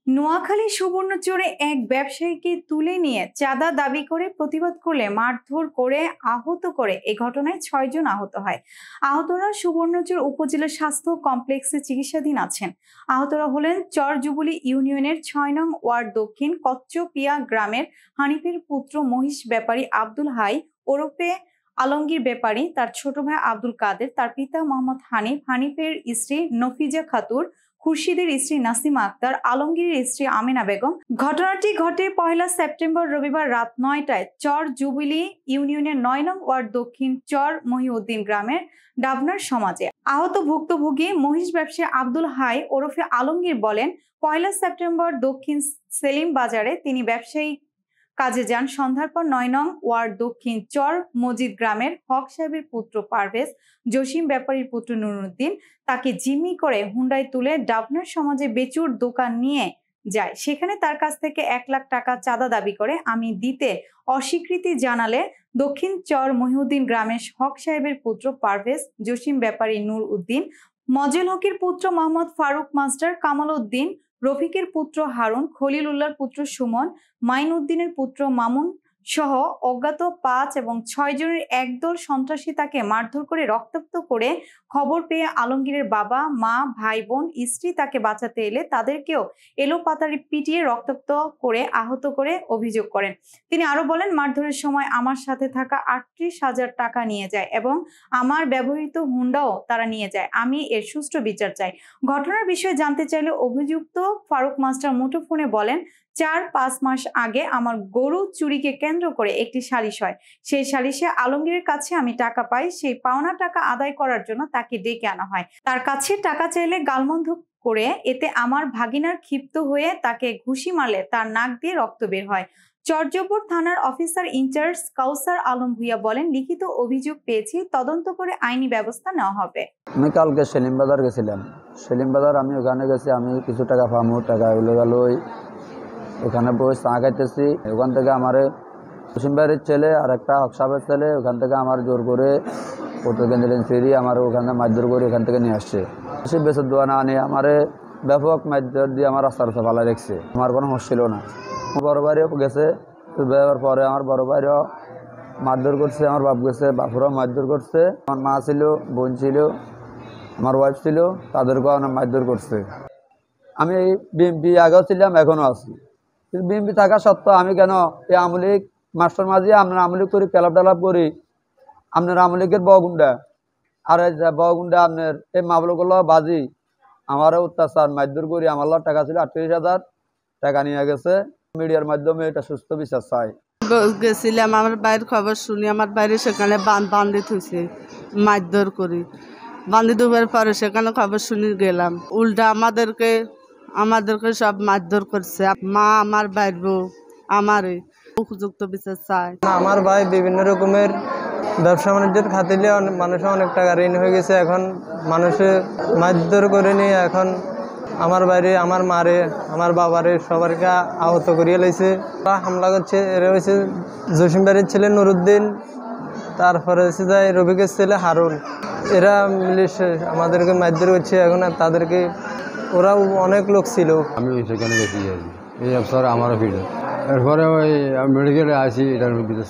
নোয়াখালী সুবর্ণচরে এক ব্যবসায়ীকে তুলে নিয়ে চাঁদা দাবি করে প্রতিবাদ করলে মারধর করে আহত করে এই ঘটনায় 6 জন আহত হয়। আহতরা সুবর্ণচর উপজেলা স্বাস্থ্য কমপ্লেক্সে চিকিৎসাধীন আছেন। আহতরা হলেন চরজুবুলি ইউনিয়নের 6 নং ওয়ার্ড দক্ষিণ কচ্চপিয়া গ্রামের হানিফের পুত্র মহিষ ব্যাপারী আব্দুল হাই ওরফে আলমগীর ব্যাপারী, তার ছোট ভাই আব্দুল কাদের, তার পিতা মোহাম্মদ হানিফ, হানিফের স্ত্রী নফিজা খাতুর, খুরশিদের স্ত্রী নাসিমা আক্তার, আলমগীরের স্ত্রী আমিনা বেগম। ঘটনাটি ঘটে 1 সেপ্টেম্বর রবিবার রাত 9টায় চর জুবিলি ইউনিয়নের 9 নং ওয়ার্ড দক্ষিণ চর মহিউদ্দিন গ্রামের ডাবনার সমাজে। আহত ভুক্তভোগী মহিষ ব্যবসায়ী আব্দুল হাই ওরফে আলমগীর বলেন, 1 সেপ্টেম্বর দক্ষিণ সেলিম বাজারে তিনি ব্যবসায়ী কাজে যান। সন্ধ্যার পর 9 নং ওয়ার্ড দক্ষিণ চর মজিদ গ্রামের হক সাহেবের পুত্র পারভেজ, জসিম ব্যাপারীর পুত্র নুরুদ্দিন তাকে জিম্মি করে হুন্ডায় তুলে ডাবনার সমাজে বেচুর দোকান নিয়ে যায়। সেখানে তার কাছ থেকে 1 লাখ টাকা চাঁদা দাবি করে আমি দিতে অস্বীকৃতি জানালে দক্ষিণ চর মহিউদ্দিন গ্রামের হক সাহেবের পুত্র পারভেজ, জসিম ব্যাপারী নূর উদ্দিন, মজেল হকের পুত্র মোহাম্মদ ফারুক মাস্টার, কামাল উদ্দিন, রফিকের পুত্র হারুন, খলিল উল্লাহর পুত্র সুমন, মাইন উদ্দিনের পুত্র মামুন সহ অজ্ঞাত 5 এবং 6 জনের একদল সন্ত্রাসী তাকে মারধর করে রক্তাক্ত করে খবর পেয়ে আলমগীরের বাবা, মা, ভাই বোন, স্ত্রী তাকে বাঁচাতে এলে তাদেরকেও এলোপাতাড়ি পিটিয়ে রক্তাক্ত করে আহত করে অভিযোগ করেন। তিনি আরো বলেন, মারধরের সময় আমার সাথে থাকা 38,000 টাকা নিয়ে যায় এবং আমার ব্যবহৃত হুন্ডাও তারা নিয়ে যায়। আমি এর সুষ্ঠু বিচার চাই। ঘটনার বিষয়ে জানতে চাইলে অভিযুক্ত ফারুক মাস্টার মুঠোফোনে বলেন, 4-5 মাস আগে আমার গরু চুরিকে কেন্দ্র করে একটি সালিশ হয়। সেই সালিশে আলমগীরের কাছে আমি টাকা পাই। সেই পাওনা টাকা আদায় করার জন্য তাকে ডেকে আনা হয়। তার কাছে টাকা চাইলে গালমন্দ করে এতে আমার ভাগিনার ক্ষিপ্ত হয়ে তাকে ঘুষি মারলে তার নাক দিয়ে রক্ত বের হয়। চরজপুর থানার অফিসার ইনচার্জ কাউসার আলম ভুইয়া বলেন, লিখিত অভিযোগ পেয়েছি, তদন্ত করে আইনি ব্যবস্থা নেওয়া হবে। আমি কালকে সেলিম বাজার গেছিলাম। সেলিম বাজার আমি ওখানে গেছি, আমি কিছু টাকা পামো, টাকা এগুলো গেল ওখানে বই চা খাইতেছি। ওখান থেকে আমার জসিম ভাইয়ের ছেলে আর একটা হক সাহেবের ছেলে ওখান থেকে আমার জোর করে ফিরি আমার ওখানে মারধর করে এখান থেকে নিয়ে আসছে। সে বেচের দোয়া না আনে আমার ব্যাপক মারধর দিয়ে আমার রাস্তার ফালা রেখেছে। আমার কোনো হোশ ছিল না। বড় ভাইও গেছে, বের পরে আমার বড় ভাইও মারধর করছে, আমার বাপ গেছে, বাপুরাও মারধর করছে। আমার মা ছিল, বোন ছিল, আমার ওয়াইফ ছিল, তাদেরকেও আমার মারধর করছে। আমি এই বিএমপি আগেও ছিলাম, এখনও আছি। কিন্তু বিএমপি থাকা সত্ত্বেও আমি কেন এই আমলিক মাস্টার মাঝি আপনার আমলিক করি, ক্যালাপ টালাপ করি, আপনার আমলিকের বগুন্ডা আর বগুন্ডা আপনার এই মামলাগুলো বাজি আমারও অত্যাচার মারধর করি। আমার টাকা ছিল 38,000 টাকা নিয়ে গেছে। মিডিয়ার মাধ্যমে এটা সুস্থ বিচার চাই। গেছিলাম আমার বাইরের খবর শুনি, আমার বাইরে সেখানে বান্ধি থুইছে, মারধর করি। বান্ধি দেওয়ার পরে সেখানে খবর শুনি গেলাম, উল্টা আমাদেরকে সব মারধর করছে। মা, আমার বাইর বউ, আমারে উপযুক্ত বিচার চাই। আমার ভাই বিভিন্ন রকমের ব্যবসা বাণিজ্যের খাতিলে মানুষের অনেক টাকা ঋণ হয়ে গেছে। এখন মানুষের মারধর করে নিয়ে এখন আমার বাইরে আমার মারে, আমার বাবারে সবারকে আহত করিয়ে লাইছে, হামলা করছে। এরা হয়েছে জসিম বাড়ির ছেলে নুরুদ্দিন, তারপরে হচ্ছে যায় রফিকের ছেলে হারুন। এরা মিলে আমাদেরকে মারধর করছে। এখন তাদেরকে ওরাও অনেক লোক ছিল। আমি সেখানে গেছি এই অবসর আমারও ভিড়, এরপরে ওই মেডিকেলে আসি, এটার ভিতরে